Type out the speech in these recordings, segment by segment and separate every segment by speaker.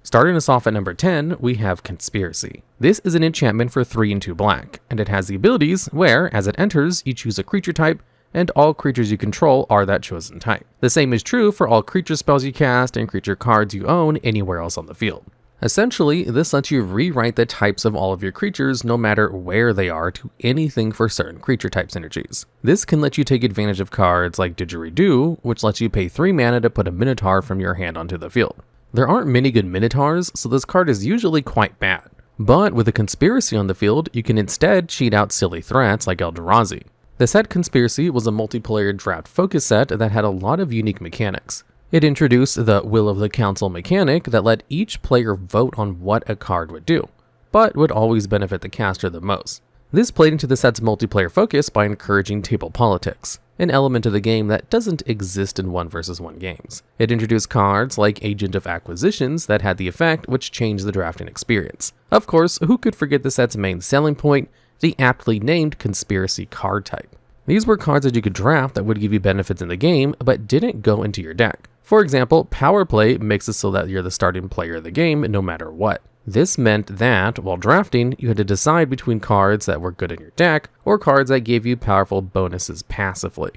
Speaker 1: Starting us off at number 10, we have Conspiracy. This is an enchantment for 3 and 2 black, and it has the abilities where, as it enters, you choose a creature type, and all creatures you control are that chosen type. The same is true for all creature spells you cast and creature cards you own anywhere else on the field. Essentially, this lets you rewrite the types of all of your creatures no matter where they are to anything for certain creature type synergies. This can let you take advantage of cards like Didgeridoo, which lets you pay 3 mana to put a Minotaur from your hand onto the field. There aren't many good Minotaurs, so this card is usually quite bad. But with a Conspiracy on the field, you can instead cheat out silly threats like Eldrazi. The set Conspiracy was a multiplayer draft focus set that had a lot of unique mechanics. It introduced the Will of the Council mechanic that let each player vote on what a card would do, but would always benefit the caster the most. This played into the set's multiplayer focus by encouraging table politics, an element of the game that doesn't exist in 1v1 games. It introduced cards like Agent of Acquisitions that had the effect which changed the drafting experience. Of course, who could forget the set's main selling point, the aptly named Conspiracy card type. These were cards that you could draft that would give you benefits in the game, but didn't go into your deck. For example, Power Play makes it so that you're the starting player of the game no matter what. This meant that, while drafting, you had to decide between cards that were good in your deck, or cards that gave you powerful bonuses passively.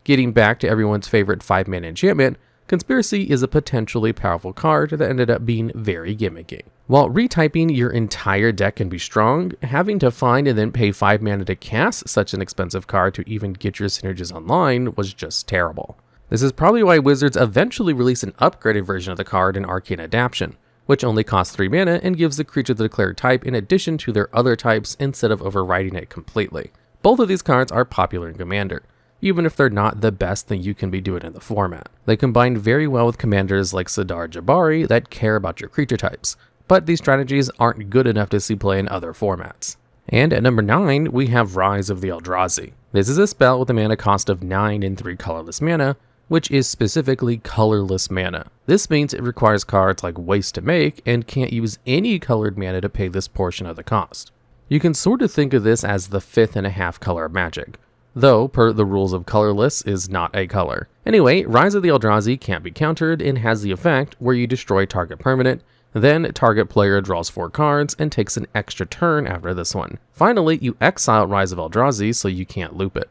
Speaker 1: Getting back to everyone's favorite 5-mana enchantment, Conspiracy is a potentially powerful card that ended up being very gimmicky. While retyping your entire deck can be strong, having to find and then pay 5 mana to cast such an expensive card to even get your synergies online was just terrible. This is probably why Wizards eventually released an upgraded version of the card in Arcane Adaptation, which only costs 3 mana and gives the creature the declared type in addition to their other types instead of overriding it completely. Both of these cards are popular in Commander, even if they're not the best thing you can be doing in the format. They combine very well with commanders like Sidar Jabari that care about your creature types, but these strategies aren't good enough to see play in other formats. And at number 9, we have Rise of the Eldrazi. This is a spell with a mana cost of 9 and 3 colorless mana, which is specifically colorless mana. This means it requires cards like Waste to make and can't use any colored mana to pay this portion of the cost. You can sort of think of this as the 5.5 color of Magic, though per the rules of colorless is not a color. Anyway, Rise of the Eldrazi can't be countered and has the effect where you destroy target permanent, then target player draws 4 cards and takes an extra turn after this one. Finally, you exile Rise of Eldrazi so you can't loop it.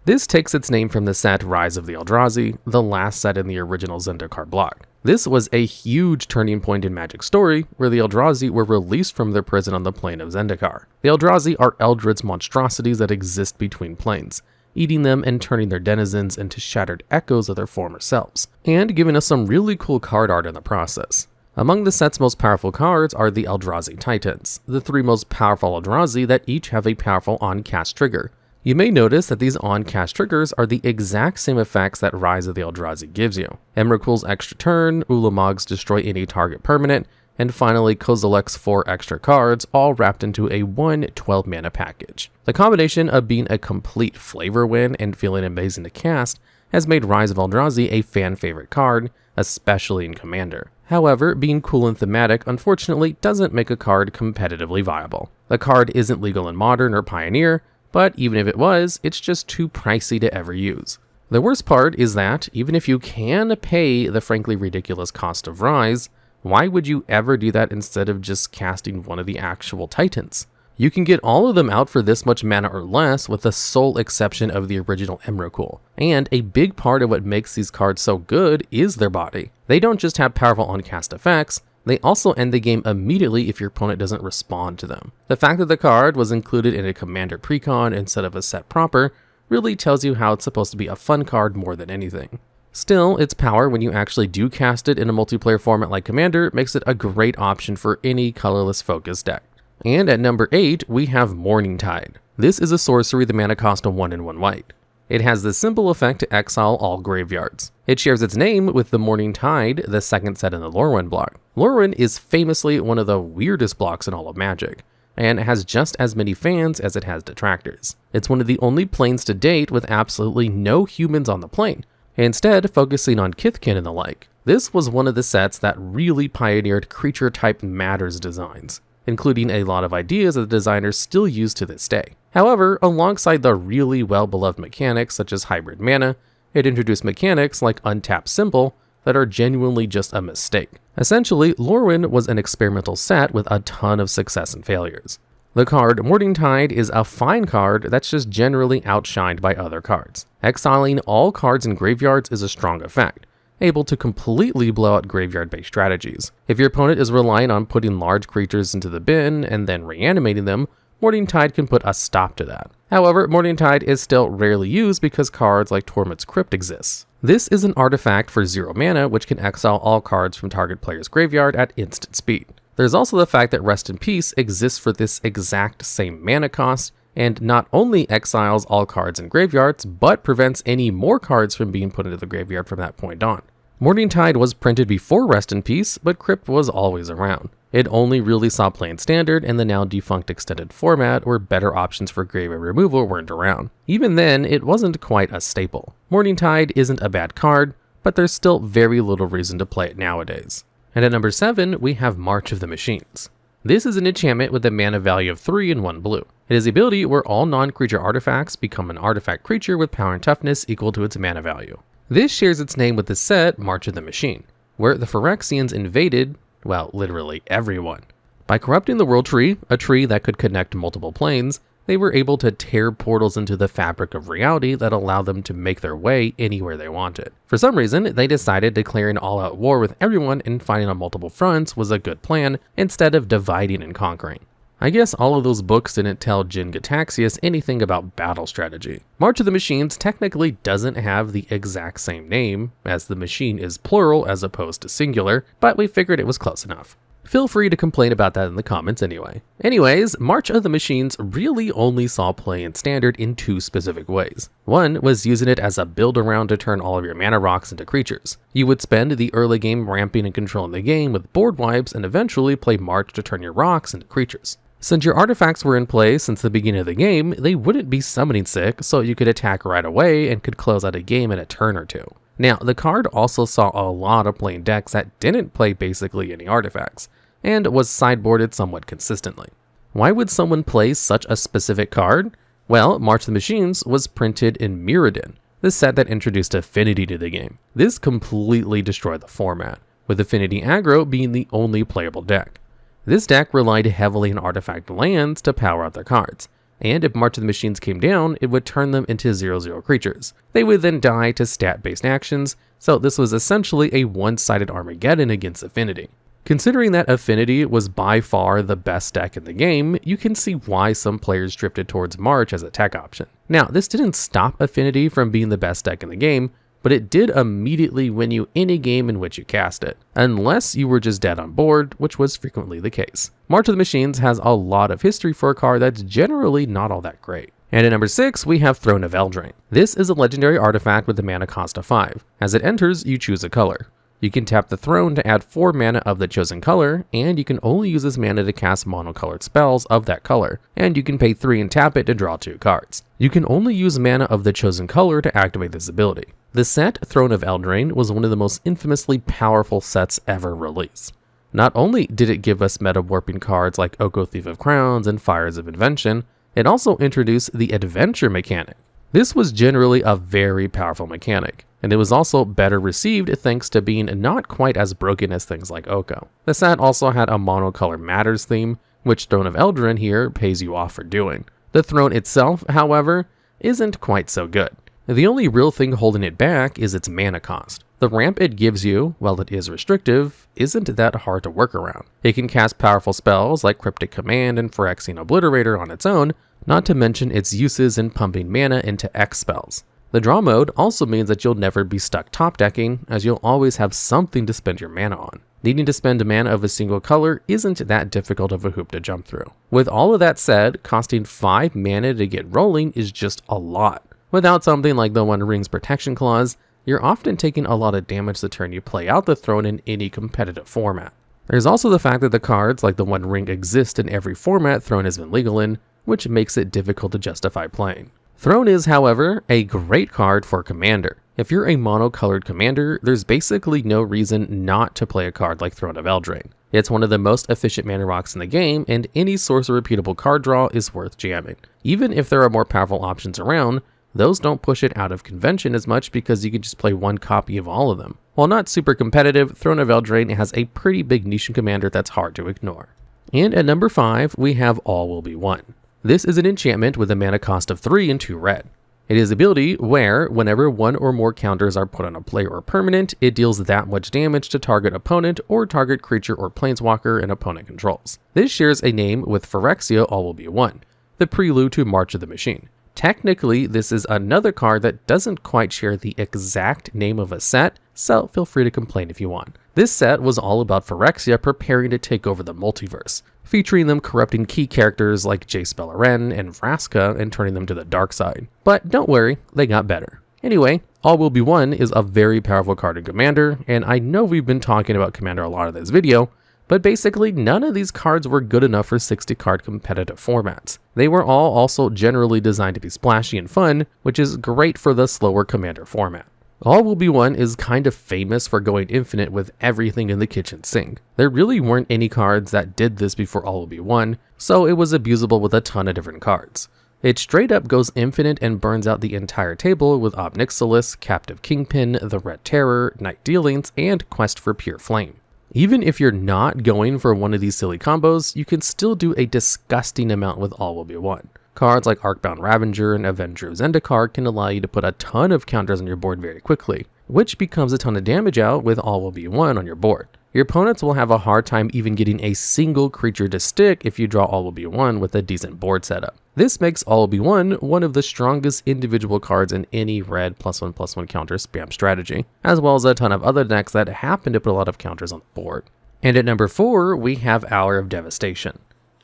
Speaker 1: This takes its name from the set Rise of the Eldrazi, the last set in the original Zendikar block. This was a huge turning point in Magic's story, where the Eldrazi were released from their prison on the plane of Zendikar. The Eldrazi are Eldritch monstrosities that exist between planes, eating them and turning their denizens into shattered echoes of their former selves, and giving us some really cool card art in the process. Among the set's most powerful cards are the Eldrazi Titans, the 3 most powerful Eldrazi that each have a powerful on-cast trigger. You may notice that these on-cast triggers are the exact same effects that Rise of the Eldrazi gives you. Emrakul's extra turn, Ulamog's destroy any target permanent, and finally Kozilek's 4 extra cards, all wrapped into a 1 12-mana package. The combination of being a complete flavor win and feeling amazing to cast has made Rise of Eldrazi a fan-favorite card, especially in Commander. However, being cool and thematic unfortunately doesn't make a card competitively viable. The card isn't legal in Modern or Pioneer, but even if it was, it's just too pricey to ever use. The worst part is that, even if you can pay the frankly ridiculous cost of Rise, why would you ever do that instead of just casting one of the actual Titans? You can get all of them out for this much mana or less with the sole exception of the original Emrakul, and a big part of what makes these cards so good is their body. They don't just have powerful on-cast effects, they also end the game immediately if your opponent doesn't respond to them. The fact that the card was included in a Commander precon instead of a set proper really tells you how it's supposed to be a fun card more than anything. Still, its power when you actually do cast it in a multiplayer format like Commander makes it a great option for any colorless focus deck. And at number 8, we have Morningtide. This is a sorcery with a mana cost of 1 and 1 white. It has the simple effect to exile all graveyards. It shares its name with the Morningtide, the second set in the Lorwyn block. Lorwyn is famously one of the weirdest blocks in all of Magic, and has just as many fans as it has detractors. It's one of the only planes to date with absolutely no humans on the plane, instead focusing on Kithkin and the like. This was one of the sets that really pioneered creature type matters designs, including a lot of ideas that the designers still use to this day. However, alongside the really well-beloved mechanics such as hybrid mana, it introduced mechanics like Untapped Symbol, that are genuinely just a mistake. Essentially, Lorwyn was an experimental set with a ton of success and failures. The card Morningtide is a fine card that's just generally outshined by other cards. Exiling all cards in graveyards is a strong effect, able to completely blow out graveyard-based strategies. If your opponent is relying on putting large creatures into the bin and then reanimating them, Morningtide can put a stop to that. However, Morningtide is still rarely used because cards like Tormod's Crypt exists. This is an artifact for 0 mana which can exile all cards from target player's graveyard at instant speed. There's also the fact that Rest in Peace exists for this exact same mana cost, and not only exiles all cards in graveyards, but prevents any more cards from being put into the graveyard from that point on. Morningtide was printed before Rest in Peace, but Crypt was always around. It only really saw play in Standard and the now defunct Extended format where better options for graveyard removal weren't around. Even then, it wasn't quite a staple. Morningtide isn't a bad card, but there's still very little reason to play it nowadays. And at number 7, we have March of the Machines. This is an enchantment with a mana value of 3 and 1 blue. It is the ability where all non-creature artifacts become an artifact creature with power and toughness equal to its mana value. This shares its name with the set March of the Machine, where the Phyrexians invaded, well, literally everyone. By corrupting the World Tree, a tree that could connect multiple planes, they were able to tear portals into the fabric of reality that allowed them to make their way anywhere they wanted. For some reason, they decided declaring all-out war with everyone and fighting on multiple fronts was a good plan instead of dividing and conquering. I guess all of those books didn't tell Jin Gitaxias anything about battle strategy. March of the Machines technically doesn't have the exact same name, as the machine is plural as opposed to singular, but we figured it was close enough. Feel free to complain about that in the comments anyway. Anyways, March of the Machines really only saw play in Standard in 2 specific ways. One was using it as a build around to turn all of your mana rocks into creatures. You would spend the early game ramping and controlling the game with board wipes and eventually play March to turn your rocks into creatures. Since your artifacts were in play since the beginning of the game, they wouldn't be summoning sick, so you could attack right away and could close out a game in a turn or 2. Now, the card also saw a lot of playing decks that didn't play basically any artifacts, and was sideboarded somewhat consistently. Why would someone play such a specific card? Well, March of the Machines was printed in Mirrodin, the set that introduced Affinity to the game. This completely destroyed the format, with Affinity aggro being the only playable deck. This deck relied heavily on artifact lands to power out their cards, and if March of the Machines came down, it would turn them into 0/0 creatures. They would then die to stat-based actions, so this was essentially a one-sided Armageddon against Affinity. Considering that Affinity was by far the best deck in the game, you can see why some players drifted towards March as a tech option. Now, this didn't stop Affinity from being the best deck in the game, but it did immediately win you any game in which you cast it, unless you were just dead on board, which was frequently the case. March of the Machines has a lot of history for a card that's generally not all that great. And at number 6, we have Throne of Eldraine. This is a legendary artifact with a mana cost of 5. As it enters, you choose a color. You can tap the throne to add 4 mana of the chosen color, and you can only use this mana to cast monocolored spells of that color, and you can pay 3 and tap it to draw 2 cards. You can only use mana of the chosen color to activate this ability. The set Throne of Eldraine was one of the most infamously powerful sets ever released. Not only did it give us meta-warping cards like Oko Thief of Crowns and Fires of Invention, it also introduced the adventure mechanic. This was generally a very powerful mechanic, and it was also better received thanks to being not quite as broken as things like Oko. The set also had a monocolor matters theme, which Throne of Eldraine here pays you off for doing. The throne itself, however, isn't quite so good. The only real thing holding it back is its mana cost. The ramp it gives you, while it is restrictive, isn't that hard to work around. It can cast powerful spells like Cryptic Command and Phyrexian Obliterator on its own, not to mention its uses in pumping mana into X spells. The draw mode also means that you'll never be stuck top decking, as you'll always have something to spend your mana on. Needing to spend mana of a single color isn't that difficult of a hoop to jump through. With all of that said, costing 5 mana to get rolling is just a lot. Without something like the One Ring's Protection Clause, you're often taking a lot of damage the turn you play out the throne in any competitive format. There's also the fact that the cards like the One Ring exist in every format Throne has been legal in, which makes it difficult to justify playing. Throne is, however, a great card for Commander. If you're a monocolored commander, there's basically no reason not to play a card like Throne of Eldraine. It's one of the most efficient mana rocks in the game, and any source of repeatable card draw is worth jamming. Even if there are more powerful options around, those don't push it out of convention as much because you can just play one copy of all of them. While not super competitive, Throne of Eldraine has a pretty big niche commander that's hard to ignore. And at number 5, we have All Will Be One. This is an enchantment with a mana cost of 3 and 2 red. It is an ability where, whenever one or more counters are put on a player or permanent, it deals that much damage to target opponent or target creature or planeswalker an opponent controls. This shares a name with Phyrexia All Will Be One, the prelude to March of the Machine. Technically, this is another card that doesn't quite share the exact name of a set, so feel free to complain if you want. This set was all about Phyrexia preparing to take over the multiverse, featuring them corrupting key characters like Jace Beleren and Vraska and turning them to the dark side. But don't worry, they got better. Anyway, All Will Be One is a very powerful card in Commander, and I know we've been talking about Commander a lot in this video, but basically none of these cards were good enough for 60 card competitive formats. They were all also generally designed to be splashy and fun, which is great for the slower Commander format. All Will Be One is kind of famous for going infinite with everything in the kitchen sink. There really weren't any cards that did this before All Will Be One, so it was abusable with a ton of different cards. It straight up goes infinite and burns out the entire table with Ob Nixilis, Captive Kingpin, the Red Terror, Night Dealings, and Quest for Pure Flame. Even if you're not going for one of these silly combos, you can still do a disgusting amount with All Will Be One. Cards like Arcbound Ravager and Avenger of Zendikar can allow you to put a ton of counters on your board very quickly, which becomes a ton of damage out with All Will Be One on your board. Your opponents will have a hard time even getting a single creature to stick if you draw All Will Be One with a decent board setup. This makes All Will Be One one of the strongest individual cards in any red +1/+1 counter spam strategy, as well as a ton of other decks that happen to put a lot of counters on the board. And at number 4, we have Hour of Devastation.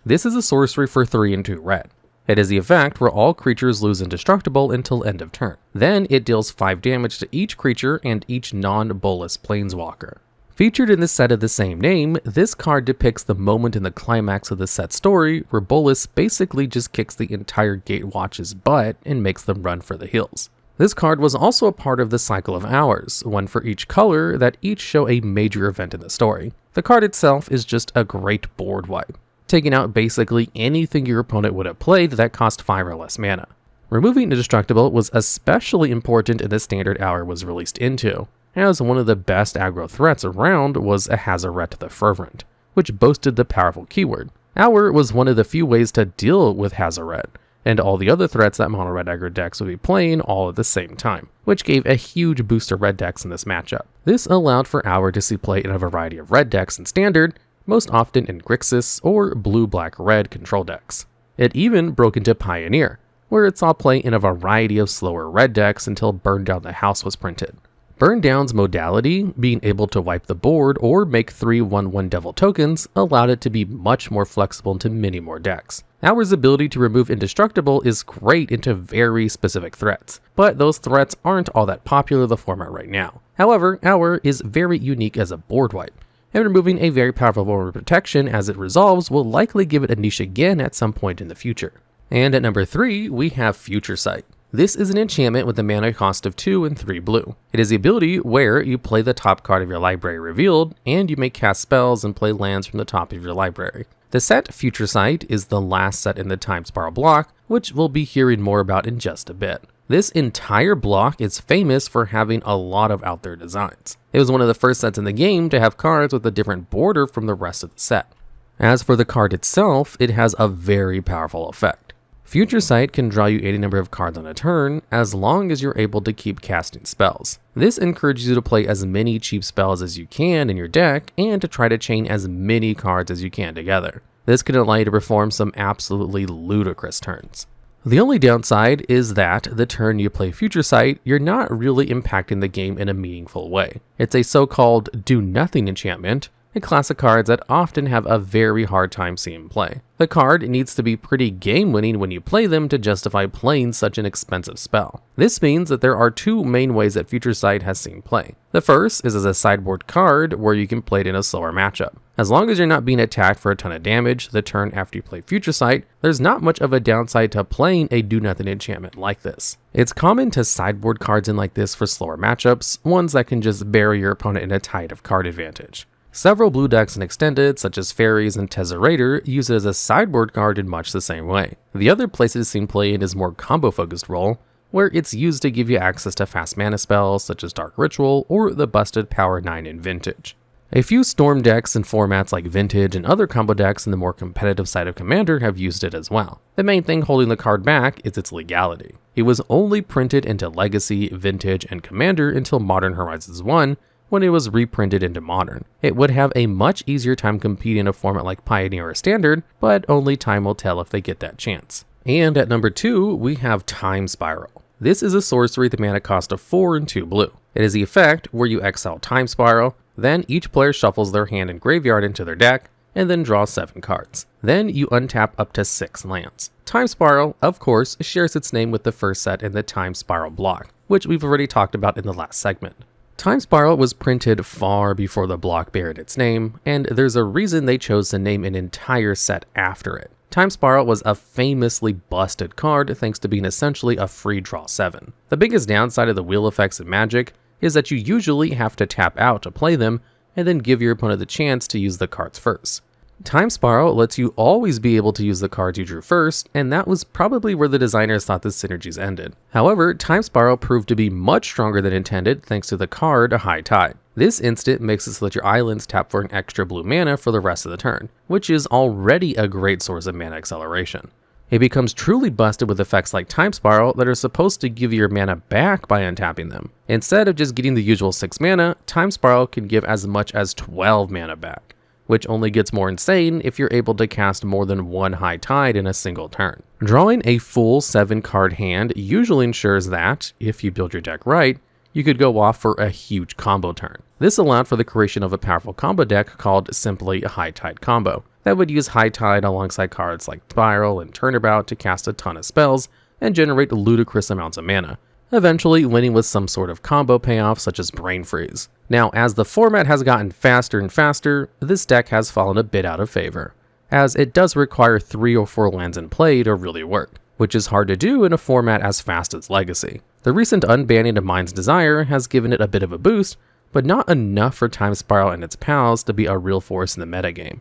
Speaker 1: This is a sorcery for 3 and 2 red. It is the effect where all creatures lose indestructible until end of turn. Then it deals 5 damage to each creature and each non-bolus planeswalker. Featured in the set of the same name, this card depicts the moment in the climax of the set story where Bolus basically just kicks the entire Gatewatch's butt and makes them run for the hills. This card was also a part of the Cycle of Hours, one for each color that each show a major event in the story. The card itself is just a great board wipe, taking out basically anything your opponent would have played that cost 5 or less mana. Removing Indestructible was especially important in the standard Hour was released into, as one of the best aggro threats around was a Hazaret the Fervent, which boasted the powerful keyword. Hour was one of the few ways to deal with Hazaret, and all the other threats that mono red aggro decks would be playing all at the same time, which gave a huge boost to red decks in this matchup. This allowed for Hour to see play in a variety of red decks in standard, most often in Grixis or blue-black-red control decks. It even broke into Pioneer, where it saw play in a variety of slower red decks until Burn Down the House was printed. Burn Down's modality, being able to wipe the board or make 3 1/1 devil tokens, allowed it to be much more flexible into many more decks. Hour's ability to remove Indestructible is great into very specific threats, but those threats aren't all that popular in the format right now. However, Hour is very unique as a board wipe, and removing a very powerful form of protection as it resolves will likely give it a niche again at some point in the future. And at number 3, we have Future Sight. This is an enchantment with a mana cost of 2 and 3 blue. It is the ability where you play the top card of your library revealed, and you may cast spells and play lands from the top of your library. The set Future Sight is the last set in the Time Spiral block, which we'll be hearing more about in just a bit. This entire block is famous for having a lot of out there designs. It was one of the first sets in the game to have cards with a different border from the rest of the set. As for the card itself, it has a very powerful effect. Future Sight can draw you any number of cards on a turn, as long as you're able to keep casting spells. This encourages you to play as many cheap spells as you can in your deck, and to try to chain as many cards as you can together. This can allow you to perform some absolutely ludicrous turns. The only downside is that the turn you play Future Sight, you're not really impacting the game in a meaningful way. It's a so-called do-nothing enchantment, a class of cards that often have a very hard time seeing play. The card needs to be pretty game-winning when you play them to justify playing such an expensive spell. This means that there are 2 main ways that Future Sight has seen play. The first is as a sideboard card where you can play it in a slower matchup. As long as you're not being attacked for a ton of damage the turn after you play Future Sight, there's not much of a downside to playing a do-nothing enchantment like this. It's common to sideboard cards in like this for slower matchups, ones that can just bury your opponent in a tide of card advantage. Several blue decks in Extended, such as Fairies and Tezzerator, use it as a sideboard card in much the same way. The other place it is seen play in its more combo-focused role, where it's used to give you access to fast mana spells such as Dark Ritual or the busted Power 9 in Vintage. A few Storm decks and formats like Vintage and other combo decks in the more competitive side of Commander have used it as well. The main thing holding the card back is its legality. It was only printed into Legacy, Vintage, and Commander until Modern Horizons 1, when it was reprinted into Modern. It would have a much easier time competing in a format like Pioneer or Standard, but only time will tell if they get that chance. And at number 2, we have Time Spiral. This is a sorcery with a mana cost of 4 and 2 blue. It is the effect where you exile Time Spiral, then each player shuffles their hand and graveyard into their deck, and then draws 7 cards. Then you untap up to 6 lands. Time Spiral, of course, shares its name with the first set in the Time Spiral block, which we've already talked about in the last segment. Time Spiral was printed far before the block bared its name, and there's a reason they chose to name an entire set after it. Time Spiral was a famously busted card thanks to being essentially a free draw 7. The biggest downside of the wheel effects in Magic is that you usually have to tap out to play them, and then give your opponent the chance to use the cards first. Time Spiral lets you always be able to use the cards you drew first, and that was probably where the designers thought the synergies ended. However, Time Spiral proved to be much stronger than intended thanks to the card High Tide. This instant makes it so that your islands tap for an extra blue mana for the rest of the turn, which is already a great source of mana acceleration. It becomes truly busted with effects like Time Spiral that are supposed to give you your mana back by untapping them. Instead of just getting the usual 6 mana, Time Spiral can give as much as 12 mana back, which only gets more insane if you're able to cast more than one High Tide in a single turn. Drawing a full 7 card hand usually ensures that, if you build your deck right, you could go off for a huge combo turn. This allowed for the creation of a powerful combo deck called simply a High Tide combo, that would use High Tide alongside cards like Spiral and Turnabout to cast a ton of spells and generate ludicrous amounts of mana, eventually winning with some sort of combo payoff such as Brain Freeze. Now, as the format has gotten faster and faster, this deck has fallen a bit out of favor, as it does require 3 or 4 lands in play to really work, which is hard to do in a format as fast as Legacy. The recent unbanning of Mind's Desire has given it a bit of a boost, but not enough for Time Spiral and its pals to be a real force in the metagame.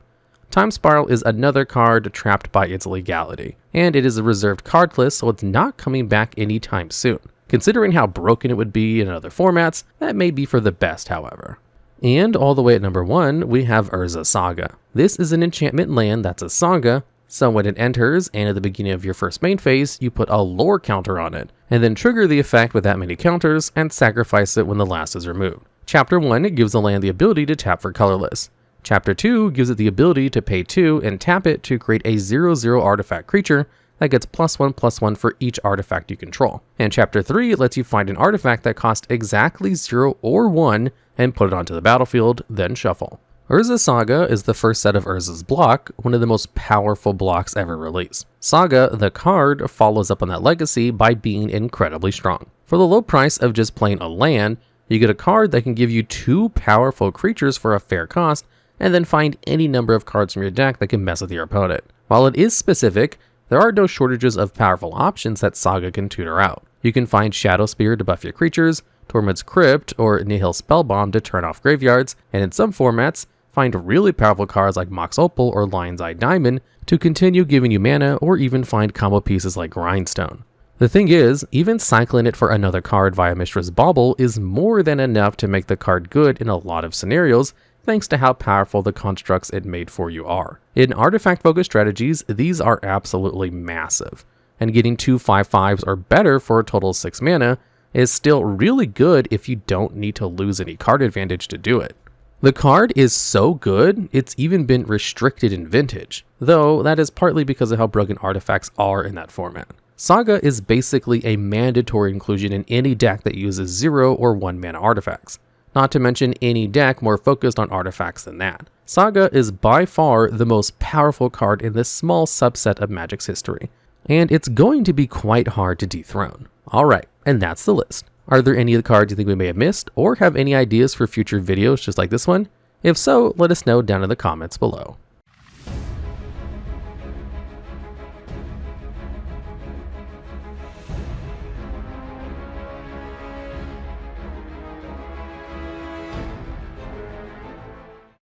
Speaker 1: Time Spiral is another card trapped by its legality, and it is a reserved card list, so it's not coming back anytime soon. Considering how broken it would be in other formats, that may be for the best, however. And all the way at number 1, we have Urza Saga. This is an enchantment land that's a saga, so when it enters, and at the beginning of your first main phase, you put a lore counter on it, and then trigger the effect with that many counters, and sacrifice it when the last is removed. Chapter 1 gives the land the ability to tap for colorless. Chapter 2 gives it the ability to pay 2 and tap it to create a 0/0 artifact creature that gets +1/+1 for each artifact you control. And Chapter 3 lets you find an artifact that costs exactly 0 or 1 and put it onto the battlefield, then shuffle. Urza Saga is the first set of Urza's block, one of the most powerful blocks ever released. Saga, the card, follows up on that legacy by being incredibly strong. For the low price of just playing a land, you get a card that can give you 2 powerful creatures for a fair cost, and then find any number of cards from your deck that can mess with your opponent. While it is specific, there are no shortages of powerful options that Saga can tutor out. You can find Shadow Spear to buff your creatures, Tormod's Crypt or Nihil Spellbomb to turn off graveyards, and in some formats, find really powerful cards like Mox Opal or Lion's Eye Diamond to continue giving you mana, or even find combo pieces like Grindstone. The thing is, even cycling it for another card via Mishra's Bauble is more than enough to make the card good in a lot of scenarios, thanks to how powerful the constructs it made for you are. In artifact-focused strategies, these are absolutely massive, and getting 2 5/5s or better for a total of 6 mana is still really good if you don't need to lose any card advantage to do it. The card is so good, it's even been restricted in Vintage, though that is partly because of how broken artifacts are in that format. Saga is basically a mandatory inclusion in any deck that uses 0 or 1 mana artifacts, not to mention any deck more focused on artifacts than that. Saga is by far the most powerful card in this small subset of Magic's history, and it's going to be quite hard to dethrone. Alright, and that's the list. Are there any of the cards you think we may have missed, or have any ideas for future videos just like this one? If so, let us know down in the comments below.